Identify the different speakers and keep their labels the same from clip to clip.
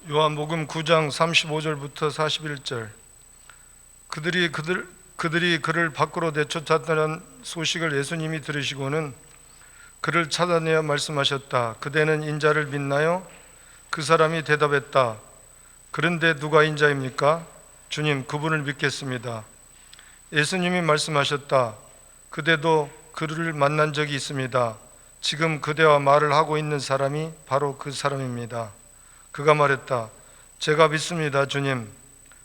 Speaker 1: 요한복음 9장 35절부터 41절. 그들이 그를 밖으로 내쫓았다는 소식을 예수님이 들으시고는 그를 찾아내어 말씀하셨다. 그대는 인자를 믿나요? 그 사람이 대답했다. 그런데 누가 인자입니까? 주님, 그분을 믿겠습니다. 예수님이 말씀하셨다. 그대도 그를 만난 적이 있습니다. 지금 그대와 말을 하고 있는 사람이 바로 그 사람입니다. 그가 말했다. 제가 믿습니다, 주님.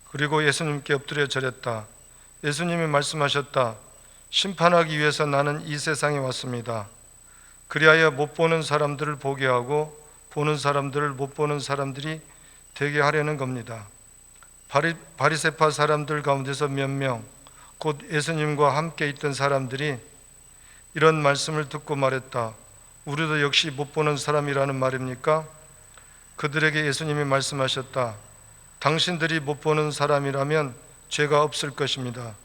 Speaker 1: 그리고 예수님께 엎드려 절했다. 예수님이 말씀하셨다. 심판하기 위해서 나는 이 세상에 왔습니다. 그리하여 못 보는 사람들을 보게 하고 보는 사람들을 못 보는 사람들이 되게 하려는 겁니다. 바리새파 사람들 가운데서 몇 명, 곧 예수님과 함께 있던 사람들이 이런 말씀을 듣고 말했다. 우리도 역시 못 보는 사람이라는 말입니까? 그들에게 예수님이 말씀하셨다. 당신들이 못 보는 사람이라면 죄가 없을 것입니다.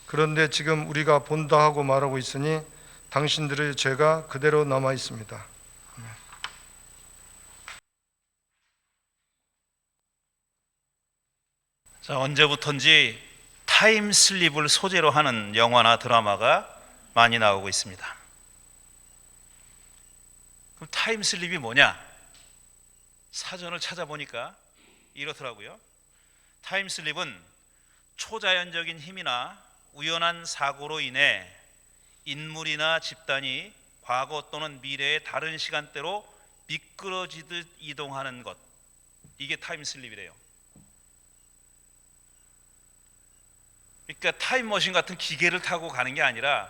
Speaker 1: 그런데 지금 우리가 본다 하고 말하고 있으니 당신들의 죄가 그대로 남아 있습니다.
Speaker 2: 자, 언제부턴지 타임슬립을 소재로 하는 영화나 드라마가 많이 나오고 있습니다. 그럼 타임슬립이 뭐냐? 사전을 찾아보니까 이렇더라고요. 타임슬립은 초자연적인 힘이나 우연한 사고로 인해 인물이나 집단이 과거 또는 미래의 다른 시간대로 미끄러지듯 이동하는 것, 이게 타임슬립이래요. 그러니까 타임머신 같은 기계를 타고 가는 게 아니라,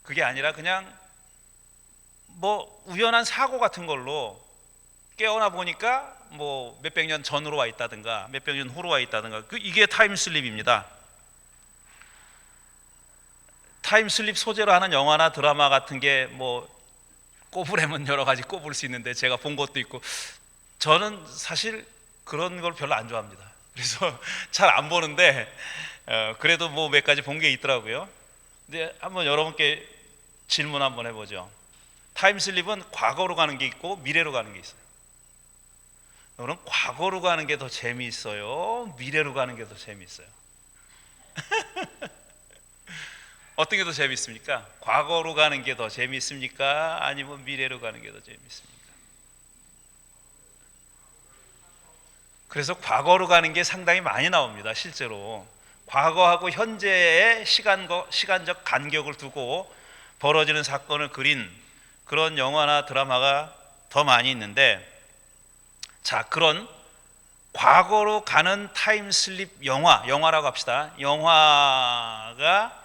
Speaker 2: 그게 아니라 그냥 뭐 우연한 사고 같은 걸로 깨어나 보니까 뭐 몇백 년 전으로 와 있다든가 몇백 년 후로 와 있다든가, 이게 타임슬립입니다. 타임슬립 소재로 하는 영화나 드라마 같은 게 뭐 꼽으려면 여러 가지 꼽을 수 있는데 제가 본 것도 있고, 저는 사실 그런 걸 별로 안 좋아합니다. 그래서 잘 안 보는데 그래도 뭐 몇 가지 본 게 있더라고요. 근데 한번 여러분께 질문 한번 해보죠. 타임슬립은 과거로 가는 게 있고 미래로 가는 게 있어요. 여러분, 과거로 가는 게 더 재미있어요? 미래로 가는 게 더 재미있어요? 어떤 게 더 재미있습니까? 과거로 가는 게 더 재미있습니까? 아니면 미래로 가는 게 더 재미있습니까? 그래서 과거로 가는 게 상당히 많이 나옵니다. 실제로 과거하고 현재의 시간적 간격을 두고 벌어지는 사건을 그린 그런 영화나 드라마가 더 많이 있는데, 자, 그런 과거로 가는 타임슬립 영화라고 합시다. 영화가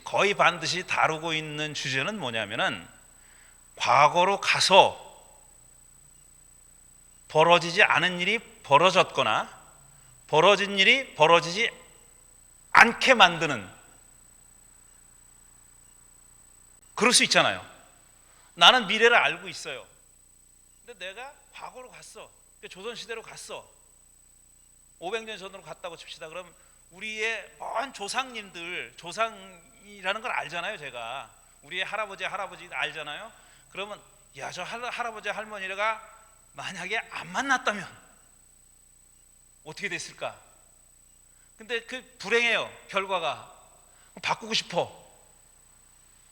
Speaker 2: 거의 반드시 다루고 있는 주제는 뭐냐면은, 과거로 가서 벌어지지 않은 일이 벌어졌거나 벌어진 일이 벌어지지 않게 만드는, 그럴 수 있잖아요. 나는 미래를 알고 있어요. 근데 내가 과거로 갔어. 조선시대로 갔어. 500년 전으로 갔다고 칩시다. 그럼 우리의 먼 조상이라는 걸 알잖아요. 제가 우리의 할아버지 알잖아요. 그러면 야, 저 할아버지 할머니가 만약에 안 만났다면 어떻게 됐을까? 근데 그 불행해요. 결과가 바꾸고 싶어.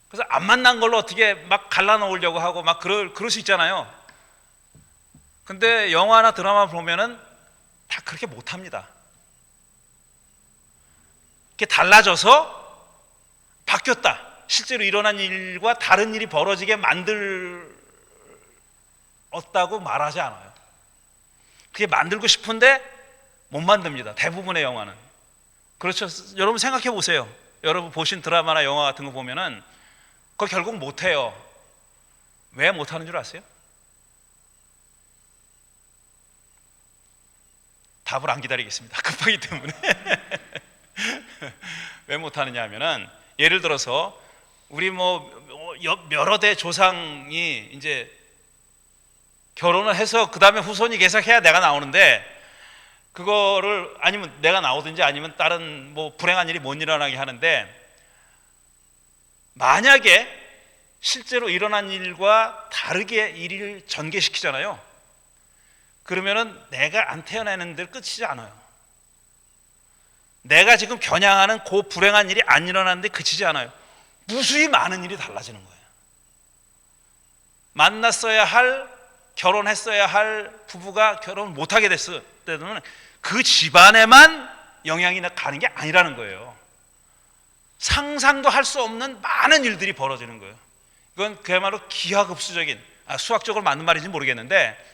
Speaker 2: 그래서 안 만난 걸로 어떻게 막 갈라놓으려고 하고 막 그럴 수 있잖아요. 근데 영화나 드라마 보면은 다 그렇게 못합니다. 이렇게 달라져서 바뀌었다. 실제로 일어난 일과 다른 일이 벌어지게 만들었다고 말하지 않아요. 그게 만들고 싶은데 못 만듭니다. 대부분의 영화는. 그렇죠. 여러분 생각해 보세요. 여러분 보신 드라마나 영화 같은 거 보면은 그거 결국 못해요. 왜 못하는 줄 아세요? 답을 안 기다리겠습니다. 급하기 때문에. 왜 못하느냐 하면은, 예를 들어서 우리 여러 대 조상이 이제 결혼을 해서 그 다음에 후손이 계속해야 내가 나오는데, 그거를 아니면 내가 나오든지 아니면 다른 뭐 불행한 일이 못 일어나게 하는데, 만약에 실제로 일어난 일과 다르게 일을 전개시키잖아요. 그러면은 내가 안 태어나는 데로 끝이지 않아요. 내가 지금 겨냥하는 그 불행한 일이 안 일어나는데 그치지 않아요. 무수히 많은 일이 달라지는 거예요. 만났어야 할, 결혼했어야 할 부부가 결혼을 못하게 됐을 때는 그 집안에만 영향이 가는 게 아니라는 거예요. 상상도 할 수 없는 많은 일들이 벌어지는 거예요. 이건 그야말로 기하급수적인, 수학적으로 맞는 말인지 모르겠는데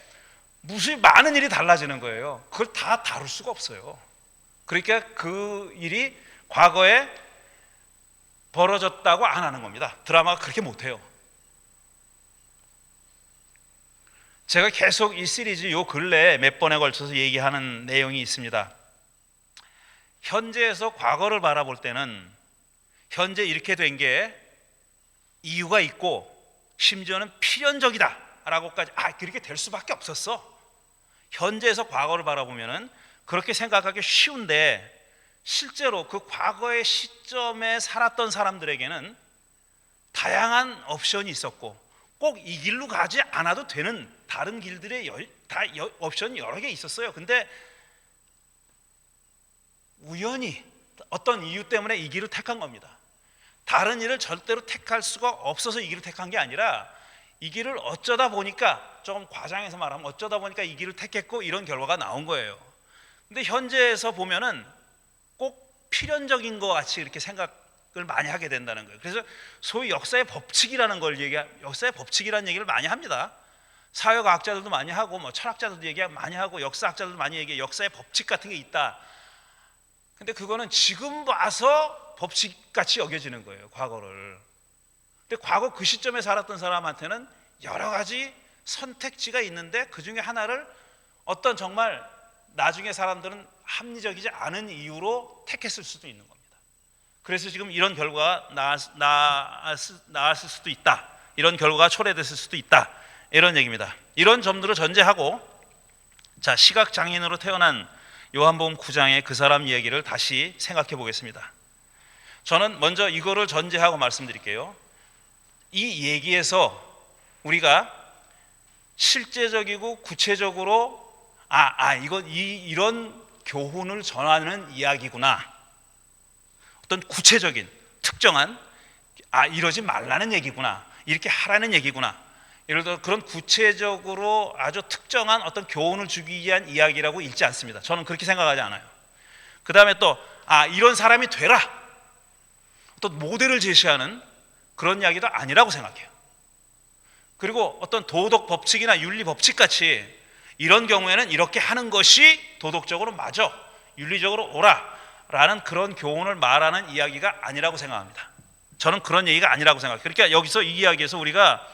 Speaker 2: 무수히 많은 일이 달라지는 거예요. 그걸 다 다룰 수가 없어요. 그러니까 그 일이 과거에 벌어졌다고 안 하는 겁니다. 드라마가 그렇게 못해요. 제가 계속 이 시리즈 요 근래에 몇 번에 걸쳐서 얘기하는 내용이 있습니다. 현재에서 과거를 바라볼 때는 현재 이렇게 된 게 이유가 있고 심지어는 필연적이다 라고까지 그렇게 될 수밖에 없었어. 현재에서 과거를 바라보면은 그렇게 생각하기 쉬운데 실제로 그 과거의 시점에 살았던 사람들에게는 다양한 옵션이 있었고 꼭 이 길로 가지 않아도 되는 다른 길들의 옵션이 여러 개 있었어요. 근데 우연히 어떤 이유 때문에 이 길을 택한 겁니다. 다른 일을 절대로 택할 수가 없어서 이 길을 택한 게 아니라 이 길을 어쩌다 보니까, 조금 과장해서 말하면 어쩌다 보니까 이 길을 택했고 이런 결과가 나온 거예요. 근데 현재에서 보면은 꼭 필연적인 것 같이 이렇게 생각을 많이 하게 된다는 거예요. 그래서 소위 역사의 법칙이라는 역사의 법칙이라는 얘기를 많이 합니다. 사회과학자들도 많이 하고 뭐 철학자들도 얘기 많이 하고 역사학자들도 많이 얘기해. 역사의 법칙 같은 게 있다. 근데 그거는 지금 봐서 법칙같이 여겨지는 거예요, 과거를. 근데 과거 그 시점에 살았던 사람한테는 여러 가지 선택지가 있는데 그 중에 하나를 어떤 정말 나중에 사람들은 합리적이지 않은 이유로 택했을 수도 있는 겁니다. 그래서 지금 이런 결과가 나왔을 수도 있다. 이런 결과가 초래됐을 수도 있다. 이런 얘기입니다. 이런 점들을 전제하고 시각장애인으로 태어난 요한복음 9장의 그 사람 이야기를 다시 생각해 보겠습니다. 저는 먼저 이거를 전제하고 말씀드릴게요. 이 얘기에서 우리가 실제적이고 구체적으로 이런 교훈을 전하는 이야기구나. 어떤 구체적인 특정한 이러지 말라는 얘기구나. 이렇게 하라는 얘기구나. 예를 들어 그런 구체적으로 아주 특정한 어떤 교훈을 주기 위한 이야기라고 읽지 않습니다. 저는 그렇게 생각하지 않아요. 그 다음에 또 이런 사람이 되라, 어떤 모델을 제시하는 그런 이야기도 아니라고 생각해요. 그리고 어떤 도덕 법칙이나 윤리 법칙 같이 이런 경우에는 이렇게 하는 것이 도덕적으로 맞아, 윤리적으로 옳아 라는 그런 교훈을 말하는 이야기가 아니라고 생각합니다. 저는 그런 얘기가 아니라고 생각해요. 그러니까 여기서 이 이야기에서 우리가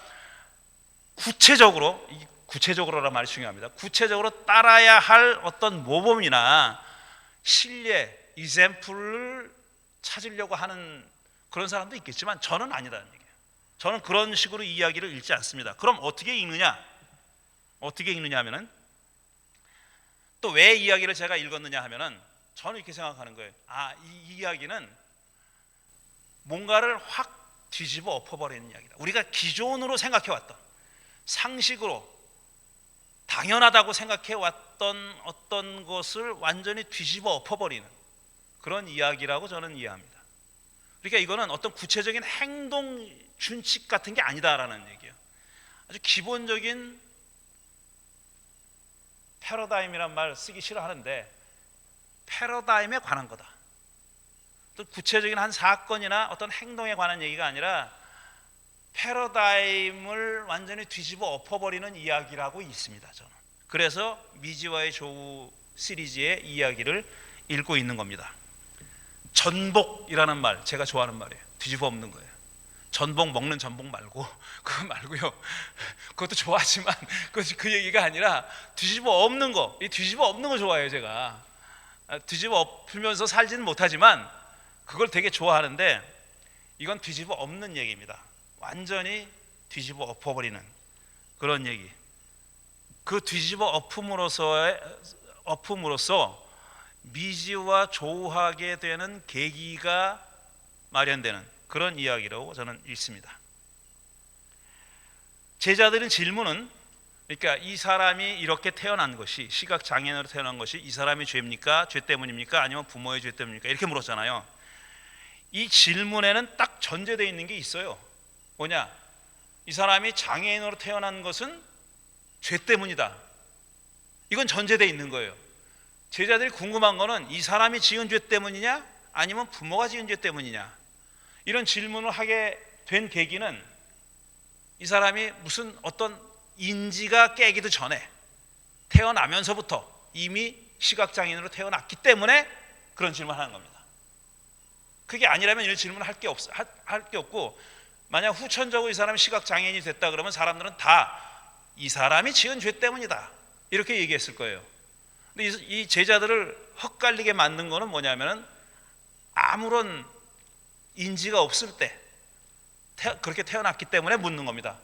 Speaker 2: 구체적으로란 말이 중요합니다. 구체적으로 따라야 할 어떤 모범이나 신뢰, 이샘플을 찾으려고 하는 그런 사람도 있겠지만 저는 아니라는 얘기예요. 저는 그런 식으로 이 이야기를 읽지 않습니다. 그럼 어떻게 읽느냐? 어떻게 읽느냐 하면은, 또 왜 이 이야기를 제가 읽었느냐 하면은 저는 이렇게 생각하는 거예요. 이 이야기는 뭔가를 확 뒤집어 엎어버리는 이야기다. 우리가 기존으로 생각해왔던, 상식으로 당연하다고 생각해왔던 어떤 것을 완전히 뒤집어 엎어버리는 그런 이야기라고 저는 이해합니다. 그러니까 이거는 어떤 구체적인 행동 준칙 같은 게 아니다라는 얘기예요. 아주 기본적인 패러다임이란 말 쓰기 싫어하는데 패러다임에 관한 거다. 또 구체적인 한 사건이나 어떤 행동에 관한 얘기가 아니라 패러다임을 완전히 뒤집어 엎어버리는 이야기라고 있습니다. 저는 그래서 미지와의 조우 시리즈의 이야기를 읽고 있는 겁니다. 전복이라는 말, 제가 좋아하는 말이에요. 뒤집어 엎는 거예요. 전복 먹는 전복 말고, 그거 말고요. 그것도 좋아하지만 그 얘기가 아니라 뒤집어 엎는 거. 이 뒤집어 엎는 거 좋아해요, 제가. 뒤집어 엎으면서 살지는 못하지만 그걸 되게 좋아하는데, 이건 뒤집어 엎는 얘기입니다. 완전히 뒤집어 엎어버리는 그런 얘기. 그 뒤집어 엎음으로써 미지와 조우하게 되는 계기가 마련되는 그런 이야기라고 저는 읽습니다. 제자들은 질문은 그러니까 이 사람이 이렇게 태어난 것이, 시각장애인으로 태어난 것이 이 사람이 죄입니까? 죄 때문입니까? 아니면 부모의 죄 때문입니까? 이렇게 물었잖아요. 이 질문에는 딱 전제되어 있는 게 있어요. 뭐냐? 이 사람이 장애인으로 태어난 것은 죄 때문이다. 이건 전제되어 있는 거예요. 제자들이 궁금한 거는 이 사람이 지은 죄 때문이냐 아니면 부모가 지은 죄 때문이냐, 이런 질문을 하게 된 계기는 이 사람이 무슨 어떤 인지가 깨기도 전에 태어나면서부터 이미 시각장애인으로 태어났기 때문에 그런 질문을 하는 겁니다. 그게 아니라면 이런 질문을 할 게 없고, 만약 후천적으로 이 사람이 시각장애인이 됐다 그러면 사람들은 다 이 사람이 지은 죄 때문이다 이렇게 얘기했을 거예요. 근데 이 제자들을 헛갈리게 만든 거는 뭐냐면은 아무런 인지가 없을 때 그렇게 태어났기 때문에 묻는 겁니다.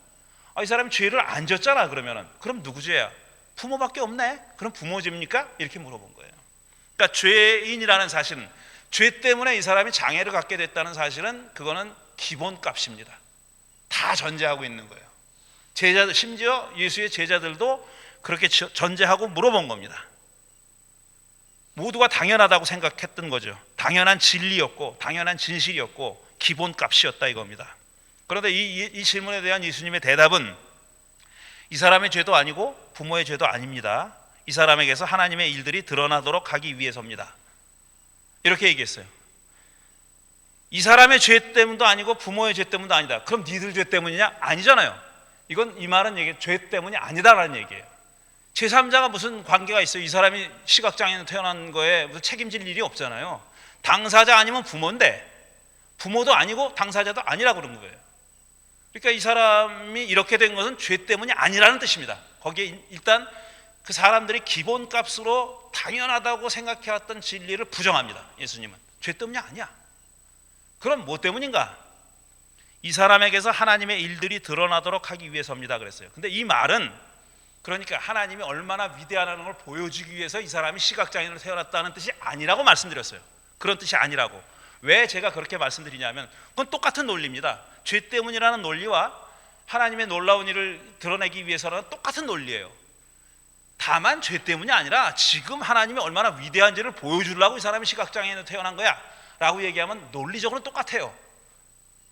Speaker 2: 이 사람이 죄를 안 졌잖아. 그럼 누구 죄야? 부모밖에 없네. 그럼 부모 죄입니까? 이렇게 물어본 거예요. 그러니까 죄인이라는 사실은, 죄 때문에 이 사람이 장애를 갖게 됐다는 사실은 그거는 기본값입니다. 다 전제하고 있는 거예요. 제자들, 심지어 예수의 제자들도 그렇게 전제하고 물어본 겁니다. 모두가 당연하다고 생각했던 거죠. 당연한 진리였고 당연한 진실이었고 기본값이었다 이겁니다. 그런데 이 질문에 대한 예수님의 대답은 이 사람의 죄도 아니고 부모의 죄도 아닙니다. 이 사람에게서 하나님의 일들이 드러나도록 하기 위해서입니다. 이렇게 얘기했어요. 이 사람의 죄 때문도 아니고 부모의 죄 때문도 아니다. 그럼 니들 죄 때문이냐? 아니잖아요. 이 말은 죄 때문이 아니다라는 얘기예요. 제3자가 무슨 관계가 있어요? 이 사람이 시각장애인으로 태어난 거에 무슨 책임질 일이 없잖아요. 당사자 아니면 부모인데, 부모도 아니고 당사자도 아니라고 그런 거예요. 그러니까 이 사람이 이렇게 된 것은 죄 때문이 아니라는 뜻입니다. 거기에 일단 그 사람들이 기본값으로 당연하다고 생각해왔던 진리를 부정합니다. 예수님은 죄 때문이 아니야. 그럼 뭐 때문인가? 이 사람에게서 하나님의 일들이 드러나도록 하기 위해서입니다 그랬어요. 근데 이 말은 그러니까 하나님이 얼마나 위대하다는 걸 보여주기 위해서 이 사람이 시각장애인으로 태어났다는 뜻이 아니라고 말씀드렸어요. 그런 뜻이 아니라고. 왜 제가 그렇게 말씀드리냐면 그건 똑같은 논리입니다. 죄 때문이라는 논리와 하나님의 놀라운 일을 드러내기 위해서는 똑같은 논리예요. 다만 죄 때문이 아니라 지금 하나님이 얼마나 위대한지를 보여주려고 이 사람이 시각장애인으로 태어난 거야 라고 얘기하면 논리적으로는 똑같아요.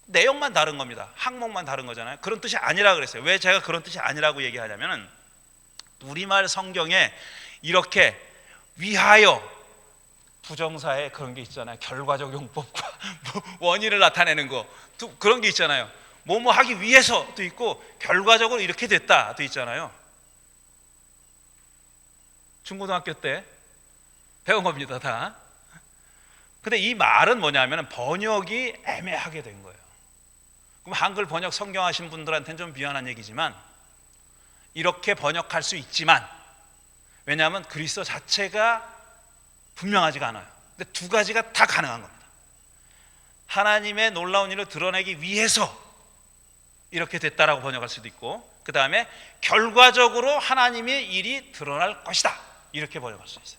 Speaker 2: 내용만 다른 겁니다. 항목만 다른 거잖아요. 그런 뜻이 아니라 그랬어요. 왜 제가 그런 뜻이 아니라고 얘기하냐면은 우리말 성경에 이렇게 위하여 부정사에 그런 게 있잖아요. 결과적 용법과 원인을 나타내는 거, 그런 게 있잖아요. 뭐뭐 하기 위해서도 있고 결과적으로 이렇게 됐다도 있잖아요. 중고등학교 때 배운 겁니다 다. 근데 이 말은 뭐냐면 번역이 애매하게 된 거예요. 그럼 한글 번역 성경하신 분들한테는 좀 미안한 얘기지만 이렇게 번역할 수 있지만, 왜냐하면 그리스도 자체가 분명하지가 않아요. 근데 두 가지가 다 가능한 겁니다. 하나님의 놀라운 일을 드러내기 위해서 이렇게 됐다라고 번역할 수도 있고, 그 다음에 결과적으로 하나님의 일이 드러날 것이다 이렇게 번역할 수 있어요.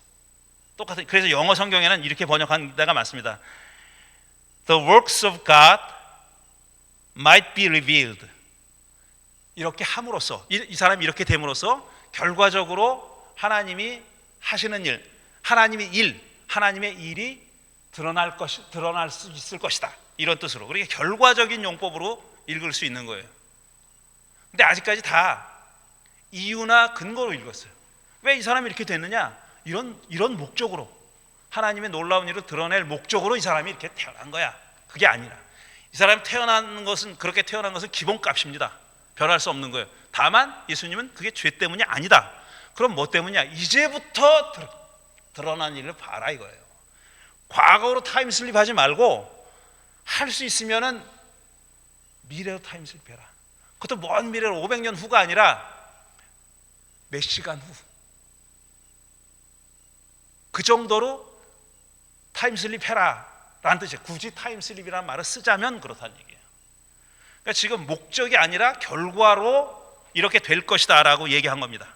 Speaker 2: 똑같은. 그래서 영어 성경에는 이렇게 번역한 데가 많습니다. The works of God might be revealed. 이렇게 함으로써, 이 사람이 이렇게 됨으로써 결과적으로 하나님이 하시는 일, 하나님의 일이 드러날 수 있을 것이다 이런 뜻으로. 그러니까 결과적인 용법으로 읽을 수 있는 거예요. 근데 아직까지 다 이유나 근거로 읽었어요. 왜 이 사람이 이렇게 됐느냐? 이런 목적으로, 하나님의 놀라운 일을 드러낼 목적으로 이 사람이 이렇게 태어난 거야. 그게 아니라 이 사람이 그렇게 태어난 것은 기본값입니다. 변할 수 없는 거예요. 다만 예수님은 그게 죄 때문이 아니다. 그럼 뭐 때문이야? 이제부터 드러난 일을 봐라 이거예요. 과거로 타임슬립 하지 말고 할 수 있으면은 미래로 타임슬립 해라. 그것도 먼 미래로 500년 후가 아니라 몇 시간 후, 그 정도로 타임슬립 해라 라는 뜻이에요. 굳이 타임슬립이라는 말을 쓰자면 그렇다는 얘기예요. 그러니까 지금 목적이 아니라 결과로 이렇게 될 것이다 라고 얘기한 겁니다.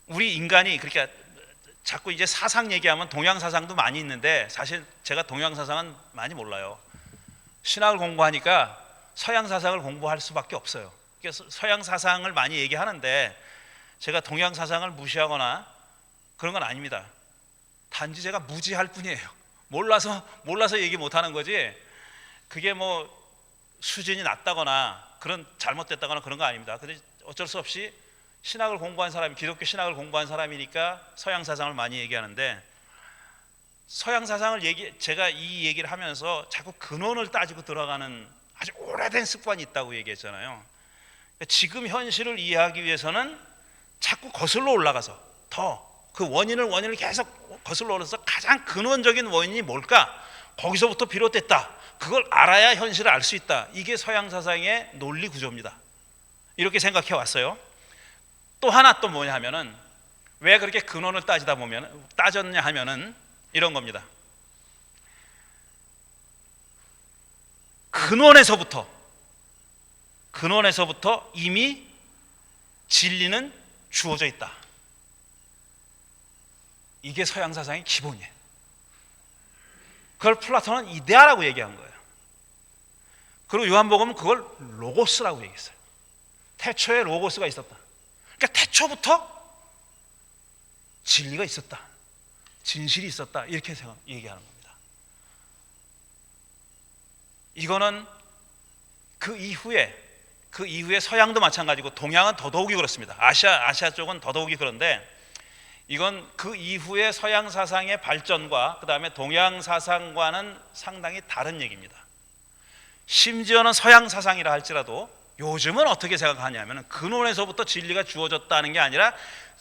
Speaker 2: 우리 인간이, 그러니까 자꾸 이제 사상 얘기하면 동양 사상도 많이 있는데 사실 제가 동양 사상은 많이 몰라요. 신학을 공부하니까 서양 사상을 공부할 수밖에 없어요. 그래서 서양 사상을 많이 얘기하는데 제가 동양 사상을 무시하거나 그런 건 아닙니다. 단지 제가 무지할 뿐이에요. 몰라서 얘기 못하는 거지, 그게 뭐 수준이 낮다거나 그런 잘못됐다거나 그런 거 아닙니다. 근데 어쩔 수 없이 신학을 공부한 사람이, 기독교 신학을 공부한 사람이니까 서양 사상을 많이 얘기하는데, 서양 사상을 제가 이 얘기를 하면서 자꾸 근원을 따지고 들어가는 아주 오래된 습관이 있다고 얘기했잖아요. 지금 현실을 이해하기 위해서는 자꾸 거슬러 올라가서 더 그 원인을 계속 거슬러 올라서 가장 근원적인 원인이 뭘까? 거기서부터 비롯됐다. 그걸 알아야 현실을 알 수 있다. 이게 서양 사상의 논리 구조입니다. 이렇게 생각해 왔어요. 또 하나 또 뭐냐 하면은, 왜 그렇게 근원을 따졌냐 하면은 이런 겁니다. 근원에서부터 이미 진리는 주어져 있다. 이게 서양 사상의 기본이에요. 그걸 플라톤은 이데아라고 얘기한 거예요. 그리고 요한복음은 그걸 로고스라고 얘기했어요. 태초에 로고스가 있었다. 그러니까 태초부터 진리가 있었다, 진실이 있었다, 이렇게 얘기하는 겁니다. 이거는 그 이후에 서양도 마찬가지고 동양은 더더욱이 그렇습니다. 아시아 쪽은 더더욱이 그런데, 이건 그 이후에 서양 사상의 발전과 그 다음에 동양 사상과는 상당히 다른 얘기입니다. 심지어는 서양 사상이라 할지라도 요즘은 어떻게 생각하냐면, 근원에서부터 진리가 주어졌다는 게 아니라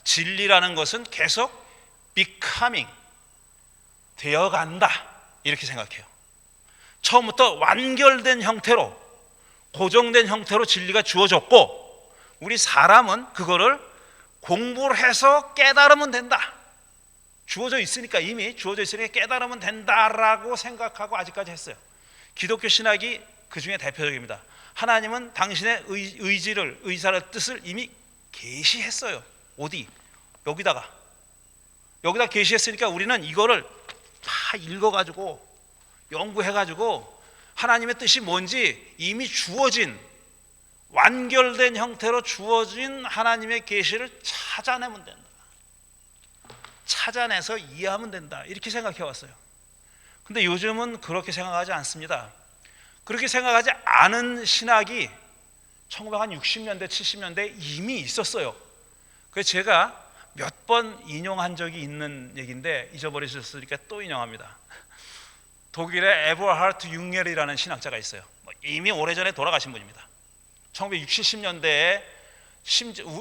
Speaker 2: 진리라는 것은 계속 becoming, 되어간다, 이렇게 생각해요. 처음부터 완결된 형태로, 고정된 형태로 진리가 주어졌고, 우리 사람은 그거를 공부를 해서 깨달으면 된다. 이미 주어져 있으니까 깨달으면 된다라고 생각하고 아직까지 했어요. 기독교 신학이 그 중에 대표적입니다. 하나님은 당신의 의사를, 뜻을 이미 계시했어요. 어디? 여기다 계시했으니까 우리는 이거를 다 읽어가지고 연구해가지고 하나님의 뜻이 뭔지 이미 주어진, 완결된 형태로 주어진 하나님의 계시를 찾아내면 된다. 찾아내서 이해하면 된다. 이렇게 생각해 왔어요. 근데 요즘은 그렇게 생각하지 않습니다. 그렇게 생각하지 않은 신학이 1960년대, 70년대에 이미 있었어요. 그래서 제가 몇 번 인용한 적이 있는 얘기인데 잊어버리셨으니까 또 인용합니다. 독일의 에버하르트 융겔이라는 신학자가 있어요. 이미 오래전에 돌아가신 분입니다. 1960, 70년대에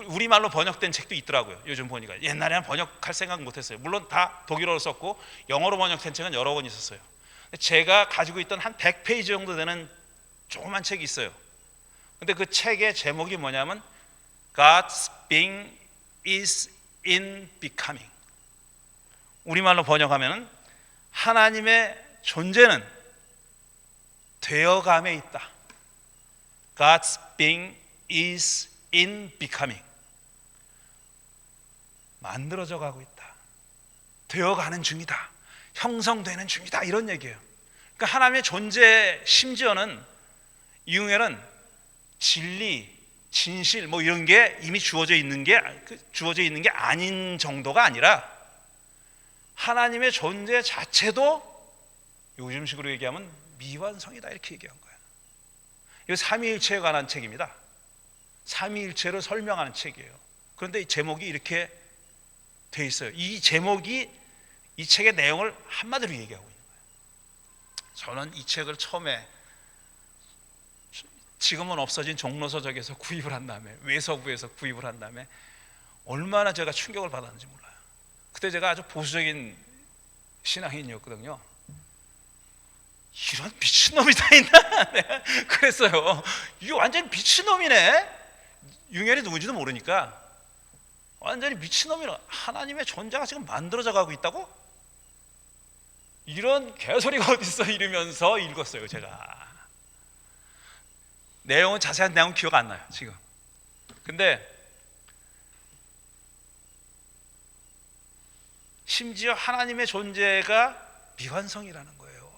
Speaker 2: 우리말로 번역된 책도 있더라고요. 요즘 보니까. 옛날에는 번역할 생각 못했어요. 물론 다 독일어로 썼고 영어로 번역된 책은 여러 권 있었어요. 제가 가지고 있던 한 100페이지 정도 되는 조그만 책이 있어요. 근데 그 책의 제목이 뭐냐면 God's being is in becoming. 우리말로 번역하면 하나님의 존재는 되어감에 있다. God's being is in becoming. 만들어져 가고 있다. 되어가는 중이다. 형성되는 중이다. 이런 얘기예요. 그러니까 하나님의 존재, 심지어는 융헬은 진리, 진실 뭐 이런 게 이미 주어져 있는 게 아닌 정도가 아니라 하나님의 존재 자체도 요즘식으로 얘기하면 미완성이다, 이렇게 얘기한 거예요. 이거 삼위일체에 관한 책입니다. 삼위일체를 설명하는 책이에요. 그런데 이 제목이 이렇게 돼 있어요. 이 제목이 이 책의 내용을 한마디로 얘기하고 있는 거예요. 저는 이 책을 처음에 지금은 없어진 종로서적에서 구입을 한 다음에, 외서부에서 구입을 한 다음에 얼마나 제가 충격을 받았는지 몰라요. 그때 제가 아주 보수적인 신앙인이었거든요. 이런 미친놈이 다 있나? 내가 그랬어요. 이거 완전히 미친놈이네. 융헬이 누군지도 모르니까 완전히 미친놈이라, 하나님의 존재가 지금 만들어져 가고 있다고? 이런 개소리가 어딨어 이러면서 읽었어요. 제가 내용은, 자세한 내용은 기억 안 나요 지금. 근데 심지어 하나님의 존재가 미완성이라는 거예요.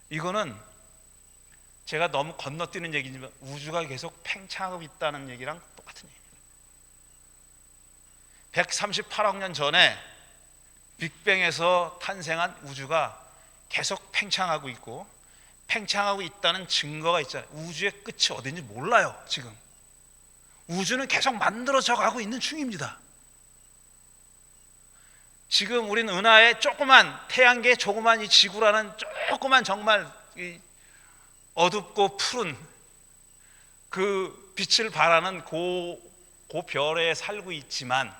Speaker 2: 이거는 제가 너무 건너뛰는 얘기지만 우주가 계속 팽창하고 있다는 얘기랑 똑같은 얘기입니다. 138억 년 전에 빅뱅에서 탄생한 우주가 계속 팽창하고 있고, 팽창하고 있다는 증거가 있잖아요. 우주의 끝이 어딘지 몰라요. 지금 우주는 계속 만들어져 가고 있는 중입니다. 지금 우리는 은하의 조그만 태양계의 조그만 이 지구라는 조그만 정말 이 어둡고 푸른 그 빛을 발하는 그 별에 살고 있지만,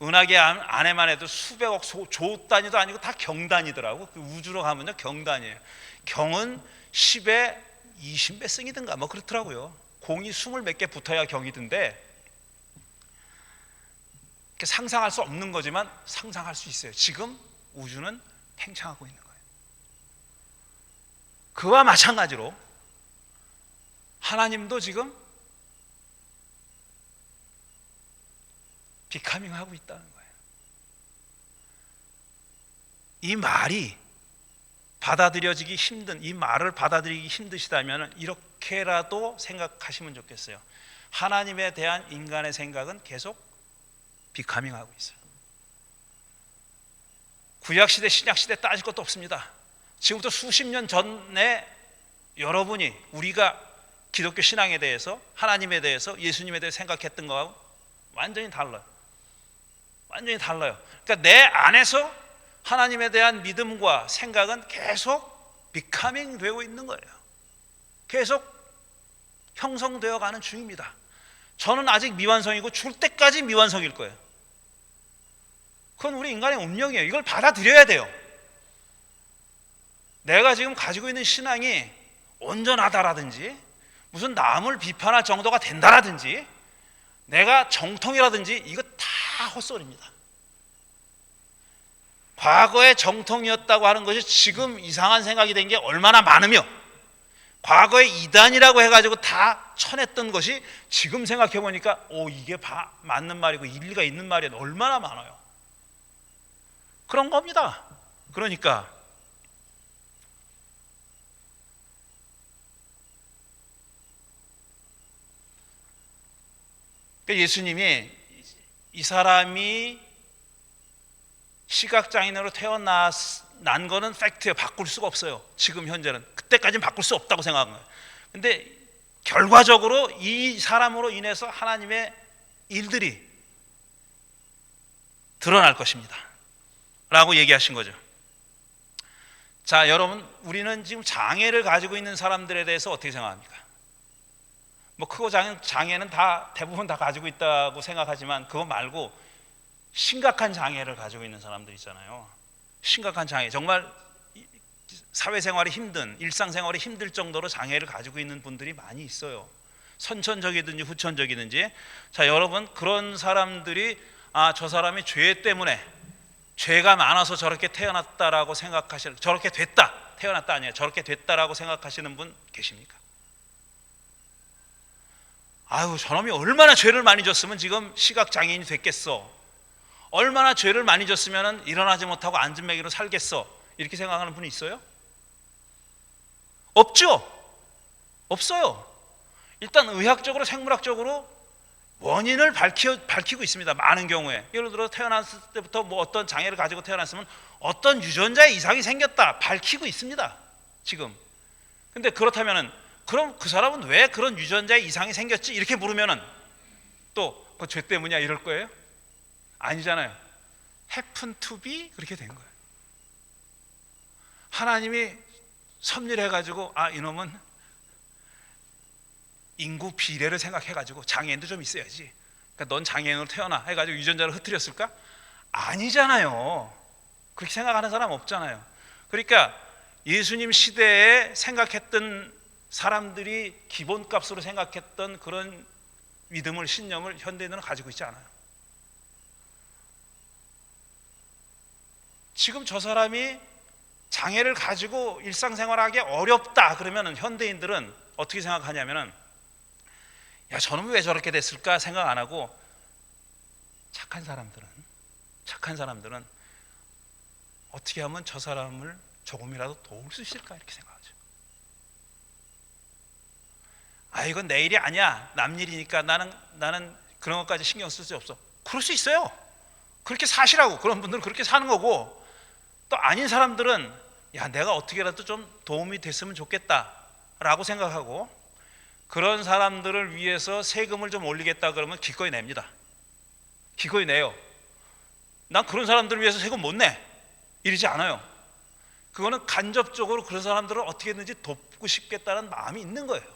Speaker 2: 은하계 안에만 해도 수백억 조 단위도 아니고 다 경단이더라고. 그 우주로 가면요 경단이에요. 경은 10에 20몇 승이든가 뭐 그렇더라고요. 공이 20 몇 개 붙어야 경이던데, 상상할 수 없는 거지만 상상할 수 있어요. 지금 우주는 팽창하고 있는 거예요. 그와 마찬가지로 하나님도 지금 비카밍하고 있다는 거예요. 이 말이 받아들여지기 힘든, 이 말을 받아들이기 힘드시다면 이렇게라도 생각하시면 좋겠어요. 하나님에 대한 인간의 생각은 계속 비카밍하고 있어요. 구약시대 신약시대 따질 것도 없습니다. 지금부터 수십 년 전에 여러분이, 우리가 기독교 신앙에 대해서, 하나님에 대해서, 예수님에 대해서 생각했던 거하고 완전히 달라요. 완전히 달라요. 그러니까 내 안에서 하나님에 대한 믿음과 생각은 계속 비카밍 되고 있는 거예요. 계속 형성되어 가는 중입니다. 저는 아직 미완성이고 죽을 때까지 미완성일 거예요. 그건 우리 인간의 운명이에요. 이걸 받아들여야 돼요. 내가 지금 가지고 있는 신앙이 온전하다라든지, 무슨 남을 비판할 정도가 된다라든지, 내가 정통이라든지, 이거 다 헛소리입니다. 과거에 정통이었다고 하는 것이 지금 이상한 생각이 된 게 얼마나 많으며, 과거에 이단이라고 해가지고 다 쳐냈던 것이 지금 생각해 보니까 이게 맞는 말이고 일리가 있는 말이 얼마나 많아요. 그런 겁니다. 그러니까 예수님이 이 사람이 시각장애인으로 태어난 거는 팩트예요. 바꿀 수가 없어요. 지금 현재는. 그때까지는 바꿀 수 없다고 생각한 거예요. 근데 결과적으로 이 사람으로 인해서 하나님의 일들이 드러날 것입니다 라고 얘기하신 거죠. 자, 여러분, 우리는 지금 장애를 가지고 있는 사람들에 대해서 어떻게 생각합니까? 뭐 크고 작은 장애는 다 대부분 다 가지고 있다고 생각하지만, 그거 말고 심각한 장애를 가지고 있는 사람들 있잖아요. 심각한 장애, 정말 사회생활이 힘든, 일상생활이 힘들 정도로 장애를 가지고 있는 분들이 많이 있어요. 선천적이든지 후천적이든지. 자, 여러분, 그런 사람들이 저 사람이 죄 때문에, 죄가 많아서 저렇게 태어났다라고 생각하시는, 저렇게 됐다, 태어났다 아니에요, 저렇게 됐다라고 생각하시는 분 계십니까? 아유, 저놈이 얼마나 죄를 많이 졌으면 지금 시각장애인이 됐겠어, 얼마나 죄를 많이 졌으면 일어나지 못하고 안진뱅이로 살겠어, 이렇게 생각하는 분이 있어요? 없죠? 없어요. 일단 의학적으로, 생물학적으로 원인을 밝히고 있습니다. 많은 경우에. 예를 들어 태어났을 때부터 뭐 어떤 장애를 가지고 태어났으면 어떤 유전자의 이상이 생겼다, 밝히고 있습니다 지금. 근데 그렇다면은, 그럼 그 사람은 왜 그런 유전자의 이상이 생겼지? 이렇게 물으면은 또 그 죄 때문이야 이럴 거예요? 아니잖아요. happen to be 그렇게 된 거예요. 하나님이 섭리해가지고 이놈은 인구 비례를 생각해가지고 장애인도 좀 있어야지, 그러니까 넌 장애인으로 태어나 해가지고 유전자를 흐트렸을까? 아니잖아요. 그렇게 생각하는 사람 없잖아요. 그러니까 예수님 시대에 생각했던 사람들이 기본값으로 생각했던 그런 믿음을, 신념을 현대인은 가지고 있지 않아요. 지금 저 사람이 장애를 가지고 일상생활하기 어렵다 그러면 현대인들은 어떻게 생각하냐면은, 야, 저놈이 왜 저렇게 됐을까 생각 안 하고, 착한 사람들은 어떻게 하면 저 사람을 조금이라도 도울 수 있을까 이렇게 생각하죠. 아, 이건 내 일이 아니야, 남 일이니까 나는 그런 것까지 신경 쓸 수 없어. 그럴 수 있어요. 그렇게 사시라고. 그런 분들은 그렇게 사는 거고, 또 아닌 사람들은 야, 내가 어떻게라도 좀 도움이 됐으면 좋겠다라고 생각하고, 그런 사람들을 위해서 세금을 좀 올리겠다 그러면 기꺼이 냅니다. 기꺼이 내요. 난 그런 사람들을 위해서 세금 못 내, 이러지 않아요. 그거는 간접적으로 그런 사람들을 어떻게든지 돕고 싶겠다는 마음이 있는 거예요.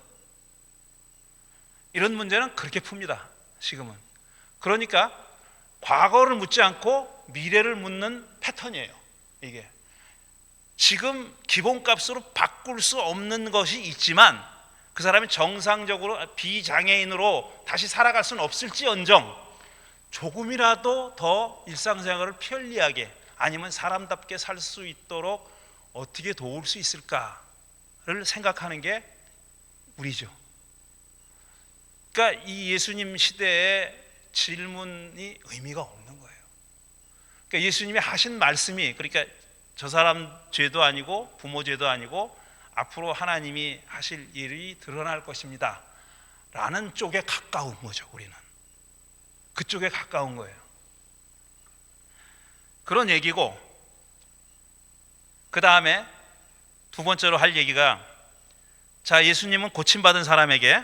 Speaker 2: 이런 문제는 그렇게 풉니다, 지금은. 그러니까 과거를 묻지 않고 미래를 묻는 패턴이에요, 이게. 지금 기본값으로 바꿀 수 없는 것이 있지만 그 사람이 정상적으로 비장애인으로 다시 살아갈 수는 없을지언정 조금이라도 더 일상생활을 편리하게, 아니면 사람답게 살 수 있도록 어떻게 도울 수 있을까를 생각하는 게 우리죠. 그러니까 이 예수님 시대의 질문이 의미가 없는 거예요. 그러니까 예수님이 하신 말씀이, 그러니까 저 사람 죄도 아니고 부모 죄도 아니고 앞으로 하나님이 하실 일이 드러날 것입니다 라는 쪽에 가까운 거죠. 우리는 그쪽에 가까운 거예요. 그런 얘기고, 그 다음에 두 번째로 할 얘기가, 자, 예수님은 고침받은 사람에게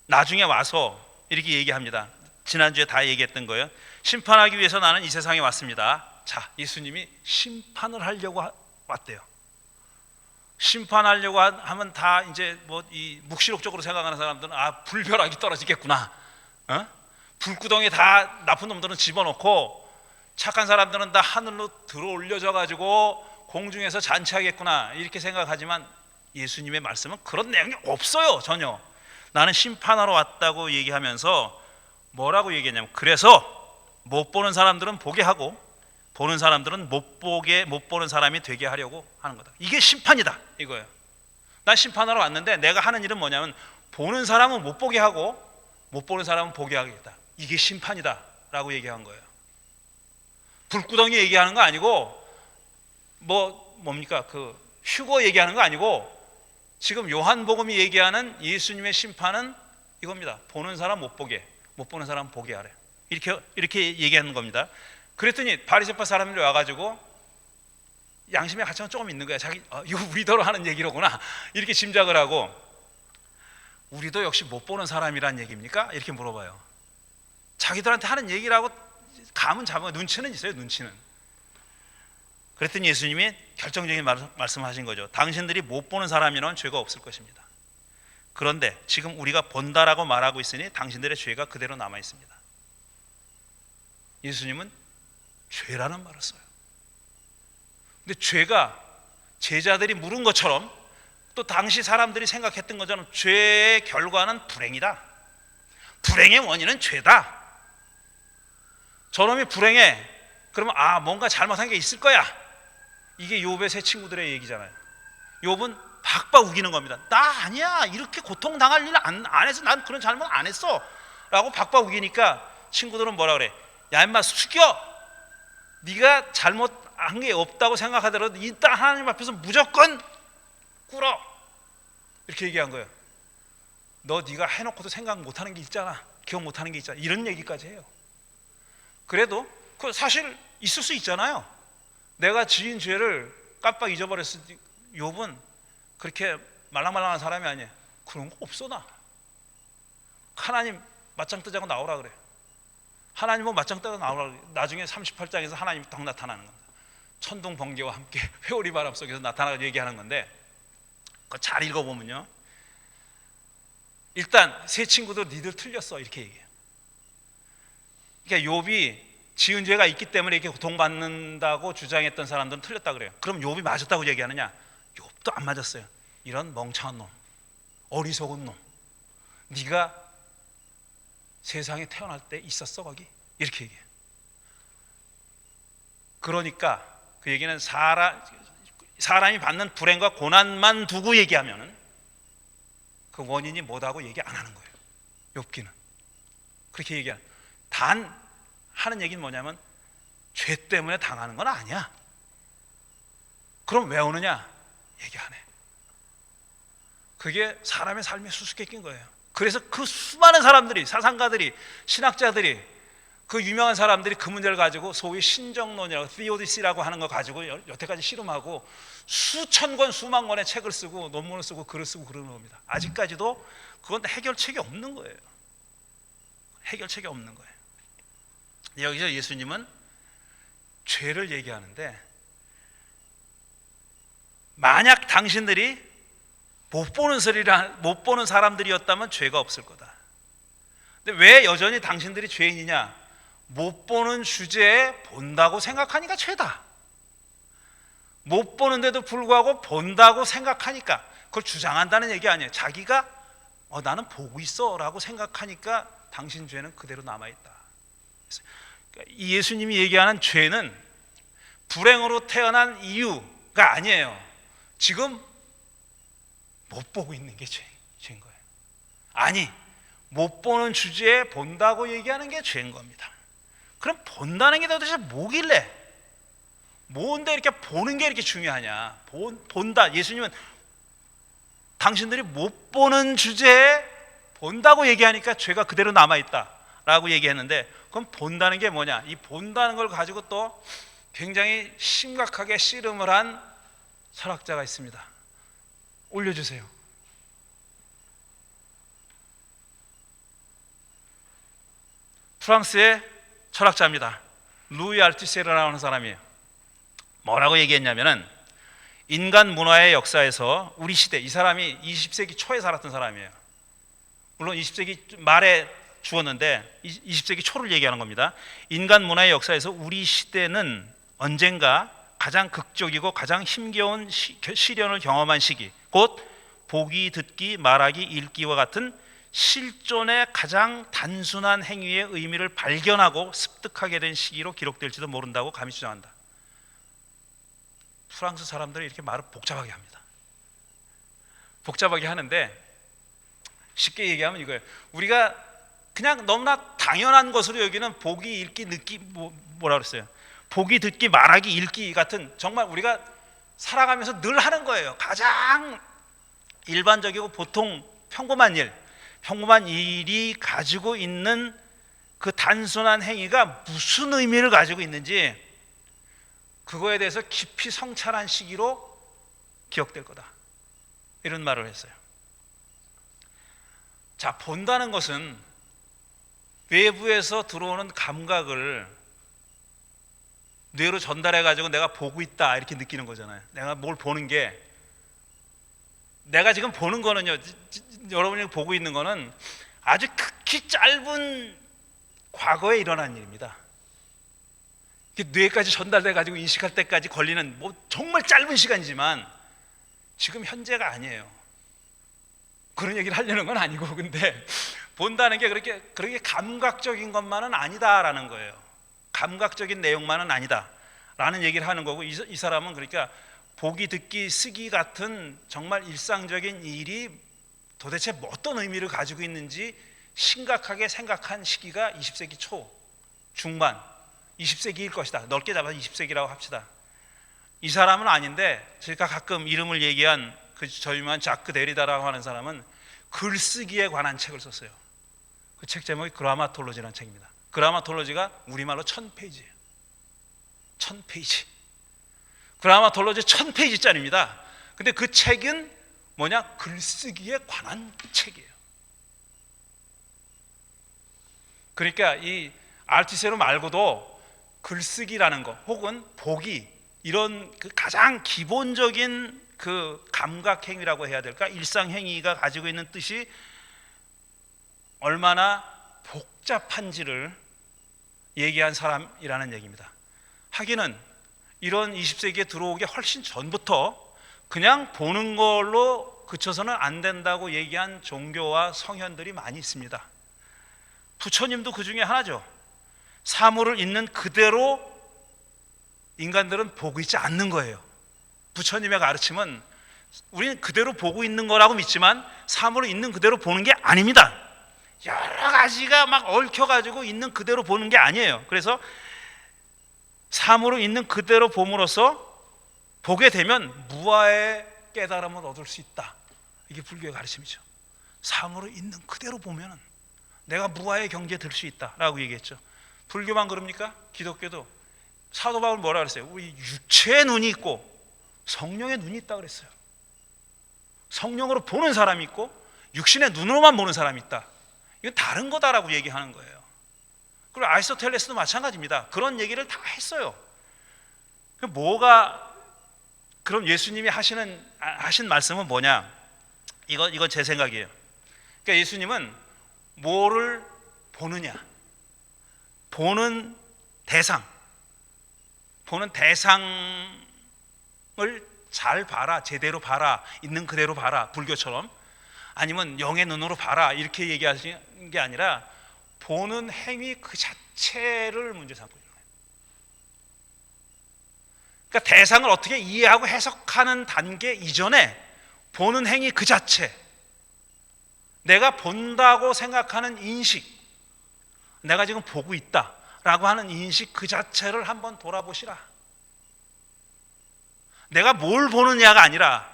Speaker 2: 나중에 와서 이렇게 얘기합니다. 지난주에 다 얘기했던 거예요. 심판하기 위해서 나는 이 세상에 왔습니다. 자, 예수님이 심판을 하려고 왔대요. 심판하려고 하면 다 이제 뭐 이 묵시록적으로 생각하는 사람들은 아, 불벼락이 떨어지겠구나, 불구덩이에 다 나쁜 놈들은 집어넣고 착한 사람들은 다 하늘로 들어올려져 가지고 공중에서 잔치하겠구나, 이렇게 생각하지만 예수님의 말씀은 그런 내용이 없어요, 전혀. 나는 심판하러 왔다고 얘기하면서 뭐라고 얘기했냐면, 그래서 못 보는 사람들은 보게 하고 보는 사람들은 못 보는 사람이 되게 하려고 하는 거다. 이게 심판이다, 이거예요. 난 심판하러 왔는데 내가 하는 일은 뭐냐면 보는 사람은 못 보게 하고 못 보는 사람은 보게 하겠다. 이게 심판이다 라고 얘기한 거예요. 불구덩이 얘기하는 거 아니고 뭡니까 그 휴거 얘기하는 거 아니고, 지금 요한복음이 얘기하는 예수님의 심판은 이겁니다. 보는 사람 못 보게, 못 보는 사람 보게 하래. 이렇게 얘기하는 겁니다. 그랬더니 바리새파 사람들이 와가지고 양심의 가치가 조금 있는 거야. 자기 이거 우리더러 하는 얘기로구나, 이렇게 짐작을 하고, 우리도 역시 못 보는 사람이란 얘기입니까? 이렇게 물어봐요. 자기들한테 하는 얘기라고 감은 잡은, 눈치는 있어요, 눈치는. 그랬더니 예수님이 결정적인 말씀하신 거죠. 당신들이 못 보는 사람이라면 죄가 없을 것입니다. 그런데 지금 우리가 본다라고 말하고 있으니 당신들의 죄가 그대로 남아 있습니다. 예수님은 죄라는 말을 써요. 근데 죄가 제자들이 물은 것처럼, 또 당시 사람들이 생각했던 것처럼 죄의 결과는 불행이다, 불행의 원인은 죄다. 저놈이 불행해, 그러면 뭔가 잘못한 게 있을 거야. 이게 욥의 세 친구들의 얘기잖아요. 욥은 박박 우기는 겁니다. 나 아니야, 이렇게 고통당할 일 안 했어, 난 그런 잘못 안 했어 라고 박박 우기니까 친구들은 뭐라 그래? 야 임마 숙여, 네가 잘못한 게 없다고 생각하더라도 일단 하나님 앞에서 무조건 꿇어, 이렇게 얘기한 거예요. 너 네가 해놓고도 생각 못하는 게 있잖아, 기억 못하는 게 있잖아, 이런 얘기까지 해요. 그래도 그 사실 있을 수 있잖아요. 내가 지은 죄를 깜빡 잊어버렸을 때, 욥은 그렇게 말랑말랑한 사람이 아니에요. 그런 거 없어. 나 하나님 맞짱 뜨자고 나오라 그래. 하나님 뭐 맞짱 뜨자고 나오라 그래. 나중에 38장에서 하나님이 딱 나타나는 겁니다. 천둥 번개와 함께 회오리 바람 속에서 나타나서 얘기하는 건데, 그거 잘 읽어보면요, 일단 세 친구도 니들 틀렸어, 이렇게 얘기해요. 그러니까 욥이 지은 죄가 있기 때문에 이렇게 고통받는다고 주장했던 사람들은 틀렸다 그래요. 그럼 욥이 맞았다고 얘기하느냐? 욥도 안 맞았어요. 이런 멍청한 놈, 어리석은 놈, 네가 세상에 태어날 때 있었어 거기? 이렇게 얘기해요. 그러니까 그 얘기는 사람이 받는 불행과 고난만 두고 얘기하면은 그 원인이 뭐다고 얘기 안 하는 거예요. 욥기는 그렇게 얘기하는. 단 하는 얘기는 뭐냐면 죄 때문에 당하는 건 아니야. 그럼 왜 오느냐? 얘기 안 해. 그게 사람의 삶에 수수께끼인 거예요. 그래서 그 수많은 사람들이, 사상가들이, 신학자들이, 그 유명한 사람들이 그 문제를 가지고 소위 신정론이라고, theodicy라고 하는 거 가지고 여태까지 씨름하고 수천 권, 수만 권의 책을 쓰고 논문을 쓰고 글을 쓰고 그러는 겁니다. 아직까지도 그건 해결책이 없는 거예요. 해결책이 없는 거예요. 여기서 예수님은 죄를 얘기하는데, 만약 당신들이 못 보는 사람들이었다면 죄가 없을 거다. 근데 왜 여전히 당신들이 죄인이냐? 못 보는 주제에 본다고 생각하니까 죄다. 못 보는데도 불구하고 본다고 생각하니까, 그걸 주장한다는 얘기 아니에요. 자기가 나는 보고 있어 라고 생각하니까 당신 죄는 그대로 남아있다. 이 예수님이 얘기하는 죄는 불행으로 태어난 이유가 아니에요. 지금 못 보고 있는 게 죄인 거예요. 아니, 못 보는 주제에 본다고 얘기하는 게 죄인 겁니다. 그럼 본다는 게 도대체 뭐길래, 뭔데 이렇게 보는 게 이렇게 중요하냐? 본다. 예수님은 당신들이 못 보는 주제에 본다고 얘기하니까 죄가 그대로 남아있다라고 얘기했는데, 그럼 본다는 게 뭐냐? 이 본다는 걸 가지고 또 굉장히 심각하게 씨름을 한 철학자가 있습니다. 올려주세요. 프랑스의 철학자입니다. 루이 알투세르라고 하는 사람이에요. 뭐라고 얘기했냐면은, 인간 문화의 역사에서 우리 시대, 이 사람이 20세기 초에 살았던 사람이에요. 물론 20세기 말에 죽었는데 20세기 초를 얘기하는 겁니다. 인간 문화의 역사에서 우리 시대는 언젠가 가장 극적이고 가장 힘겨운 시련을 경험한 시기, 곧 보기, 듣기, 말하기, 읽기와 같은 실존의 가장 단순한 행위의 의미를 발견하고 습득하게 된 시기로 기록될지도 모른다고 감히 주장한다. 프랑스 사람들이 이렇게 말을 복잡하게 합니다. 복잡하게 하는데, 쉽게 얘기하면 이거예요. 우리가 그냥 너무나 당연한 것으로 여기는 보기, 읽기, 듣기, 뭐라 그랬어요? 보기, 듣기, 말하기, 읽기 같은, 정말 우리가 살아가면서 늘 하는 거예요. 가장 일반적이고 보통 평범한 일이 가지고 있는 그 단순한 행위가 무슨 의미를 가지고 있는지, 그거에 대해서 깊이 성찰한 시기로 기억될 거다, 이런 말을 했어요. 자, 본다는 것은 외부에서 들어오는 감각을 뇌로 전달해 가지고 내가 보고 있다 이렇게 느끼는 거잖아요. 내가 뭘 보는 게, 내가 지금 보는 거는요, 여러분이 보고 있는 거는 아주 극히 짧은 과거에 일어난 일입니다. 뇌까지 전달돼 가지고 인식할 때까지 걸리는 정말 짧은 시간이지만 지금 현재가 아니에요. 그런 얘기를 하려는 건 아니고, 근데 본다는 게 그렇게 감각적인 것만은 아니다라는 거예요. 감각적인 내용만은 아니다라는 얘기를 하는 거고, 이 사람은 그러니까 보기, 듣기, 쓰기 같은 정말 일상적인 일이 도대체 어떤 의미를 가지고 있는지 심각하게 생각한 시기가 20세기 초 중반, 20세기일 것이다. 넓게 잡아서 20세기라고 합시다. 이 사람은 아닌데, 제가 가끔 이름을 얘기한 저 유명한 자크 데리다라고 하는 사람은 글쓰기에 관한 책을 썼어요. 그 책 제목이 그라마톨로지라는 책입니다. 그라마톨로지가 우리말로 1000페이지예요. 1000페이지. 그라마톨로지 1000페이지짜리입니다. 근데 그 책은 뭐냐? 글쓰기에 관한 책이에요. 그러니까 이 알투세르 말고도 글쓰기라는 거, 혹은 보기, 이런 그 가장 기본적인 그 감각 행위라고 해야 될까? 일상 행위가 가지고 있는 뜻이 얼마나 복잡한지를 얘기한 사람이라는 얘기입니다. 하기는 이런 20세기에 들어오기 훨씬 전부터 그냥 보는 걸로 그쳐서는 안 된다고 얘기한 종교와 성현들이 많이 있습니다. 부처님도 그 중에 하나죠. 사물을 있는 그대로 인간들은 보고 있지 않는 거예요. 부처님의 가르침은 우리는 그대로 보고 있는 거라고 믿지만 사물을 있는 그대로 보는 게 아닙니다. 여러 가지가 막 얽혀가지고 있는 그대로 보는 게 아니에요. 그래서 사물을 있는 그대로 봄으로써 보게 되면 무아의 깨달음을 얻을 수 있다, 이게 불교의 가르침이죠. 삶으로 있는 그대로 보면은 내가 무아의 경지에 들 수 있다라고 얘기했죠. 불교만 그럽니까? 기독교도 사도 바울 뭐라 그랬어요? 우리 육체의 눈이 있고 성령의 눈이 있다 그랬어요. 성령으로 보는 사람이 있고 육신의 눈으로만 보는 사람이 있다. 이건 다른 거다라고 얘기하는 거예요. 그리고 아리스토텔레스도 마찬가지입니다. 그런 얘기를 다 했어요. 뭐가 그럼 예수님이 하신 말씀은 뭐냐? 이건 제 생각이에요. 그러니까 예수님은 뭐를 보느냐? 보는 대상을 잘 봐라, 제대로 봐라, 있는 그대로 봐라, 불교처럼. 아니면 영의 눈으로 봐라, 이렇게 얘기하시는 게 아니라 보는 행위 그 자체를 문제 삼고 있는 거예요. 그러니까 대상을 어떻게 이해하고 해석하는 단계 이전에 보는 행위 그 자체, 내가 본다고 생각하는 인식, 내가 지금 보고 있다라고 하는 인식 그 자체를 한번 돌아보시라. 내가 뭘 보느냐가 아니라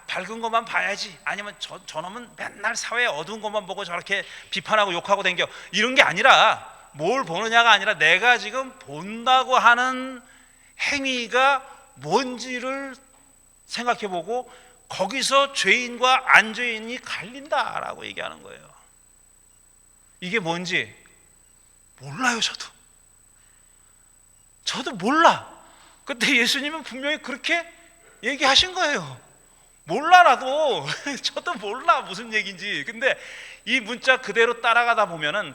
Speaker 2: 밝은 것만 봐야지, 아니면 저놈은 맨날 사회에 어두운 것만 보고 저렇게 비판하고 욕하고 댕겨, 이런 게 아니라 뭘 보느냐가 아니라 내가 지금 본다고 하는 행위가 뭔지를 생각해보고 거기서 죄인과 안 죄인이 갈린다라고 얘기하는 거예요. 이게 뭔지 몰라요. 저도 몰라. 근데 예수님은 분명히 그렇게 얘기하신 거예요. 몰라, 나도. 저도 몰라 무슨 얘기인지. 근데 이 문자 그대로 따라가 보면은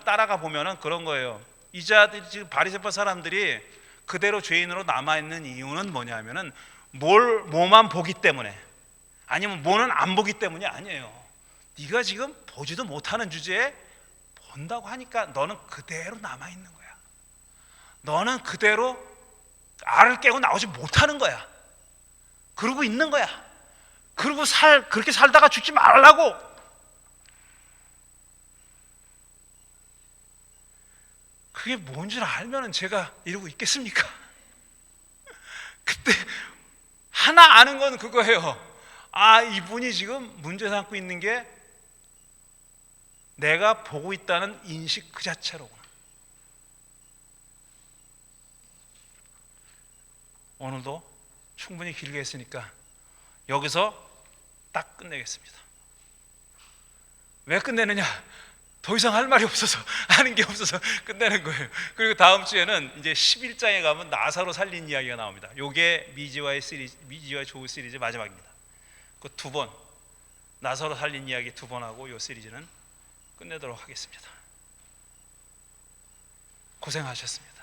Speaker 2: 그런 거예요. 이 자들이 지금 바리새파 사람들이 그대로 죄인으로 남아있는 이유는 뭐냐면은 뭐만 보기 때문에, 아니면 뭐는 안 보기 때문이 아니에요. 네가 지금 보지도 못하는 주제에 본다고 하니까 너는 그대로 남아있는 거야. 너는 그대로 알을 깨고 나오지 못하는 거야. 그러고 있는 거야. 그리고 그렇게 살다가 죽지 말라고. 그게 뭔지를 알면은 제가 이러고 있겠습니까? 그때 하나 아는 건 그거예요. 이분이 지금 문제 삼고 있는 게 내가 보고 있다는 인식 그 자체로구나. 오늘도 충분히 길게 했으니까 여기서 딱 끝내겠습니다. 왜 끝내느냐? 더 이상 할 말이 없어서, 하는 게 없어서 끝내는 거예요. 그리고 다음 주에는 이제 11장에 가면 나사로 살린 이야기가 나옵니다. 요게 미지와의 조우 시리즈 마지막입니다. 그 2번, 나사로 살린 이야기 2번 하고 요 시리즈는 끝내도록 하겠습니다. 고생하셨습니다.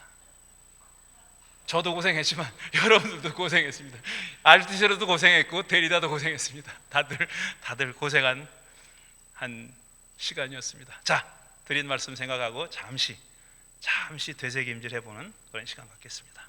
Speaker 2: 저도 고생했지만 여러분들도 고생했습니다. 알티셔도 고생했고 데리다도 고생했습니다. 다들 고생한 한 시간이었습니다. 자, 드린 말씀 생각하고 잠시 되새김질 해보는 그런 시간 갖겠습니다.